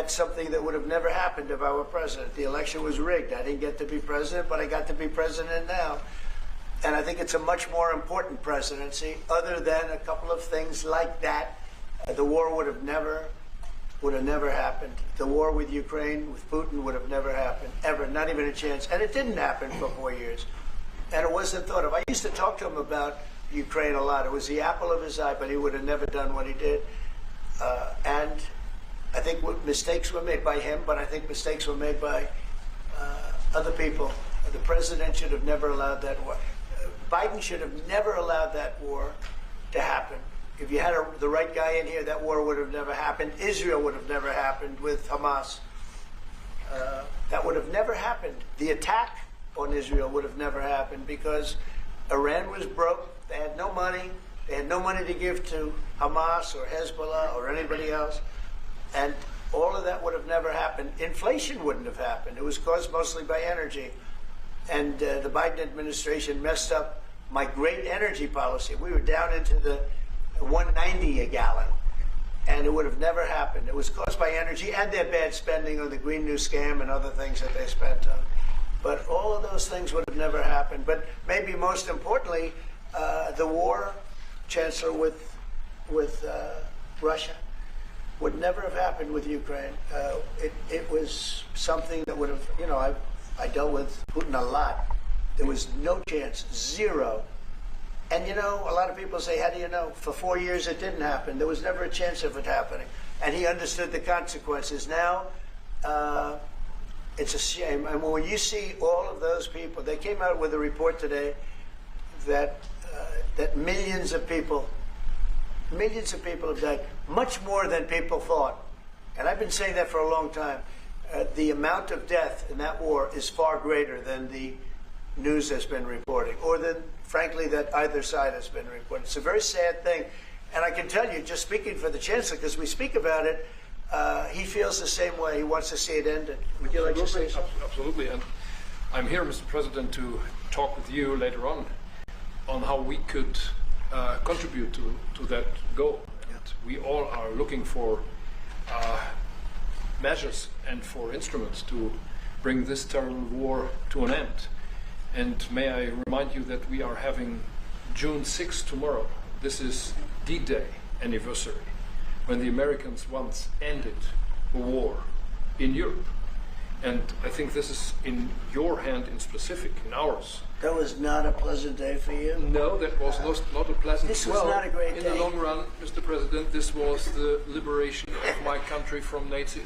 that's something that would have never happened if I were president. The election was rigged. I didn't get to be president, but I got to be president now. And I think it's a much more important presidency. Other than a couple of things like that, the war would have never happened. The war with Ukraine, with Putin, would have never happened, ever, not even a chance. And it didn't happen for 4 years. And it wasn't thought of. I used to talk to him about Ukraine a lot. It was the apple of his eye, but he would have never done what he did. And I think mistakes were made by him, but I think mistakes were made by other people. The president should have never allowed that war. Biden should have never allowed that war to happen. If you had the right guy in here, that war would have never happened. Israel would have never happened with Hamas. That would have never happened. The attack on Israel would have never happened because Iran was broke. They had no money. They had no money to give to Hamas or Hezbollah or anybody else. And all of that would have never happened. Inflation wouldn't have happened. It was caused mostly by energy. And the Biden administration messed up my great energy policy. We were down into the 190 a gallon. And it would have never happened. It was caused by energy and their bad spending on the Green New Scam and other things that they spent on. But all of those things would have never happened. But maybe most importantly, the war, Chancellor, with Russia would never have happened with Ukraine. It was something that would have, I dealt with Putin a lot. There was no chance, zero. And a lot of people say, how do you know? For 4 years it didn't happen. There was never a chance of it happening. And he understood the consequences. Now, it's a shame. And when you see all of those people, they came out with a report today that millions of people have died, much more than people thought. And I've been saying that for a long time. The amount of death in that war is far greater than the news has been reporting, or than, frankly, that either side has been reporting. It's a very sad thing. And I can tell you, just speaking for the Chancellor, because we speak about it, he feels the same way. He wants to see it ended. Would you like to say something? Absolutely. And I'm here, Mr. President, to talk with you later on how we could contribute to that goal. And we all are looking for measures and for instruments to bring this terrible war to an end. And may I remind you that we are having June 6th tomorrow. This is D-Day anniversary, when the Americans once ended a war in Europe. And I think this is in your hand in specific, in ours. That was not a pleasant day for you? No, that was not a pleasant day. This was not a great day. In the long run, Mr. President, this was the liberation of my country from Nazi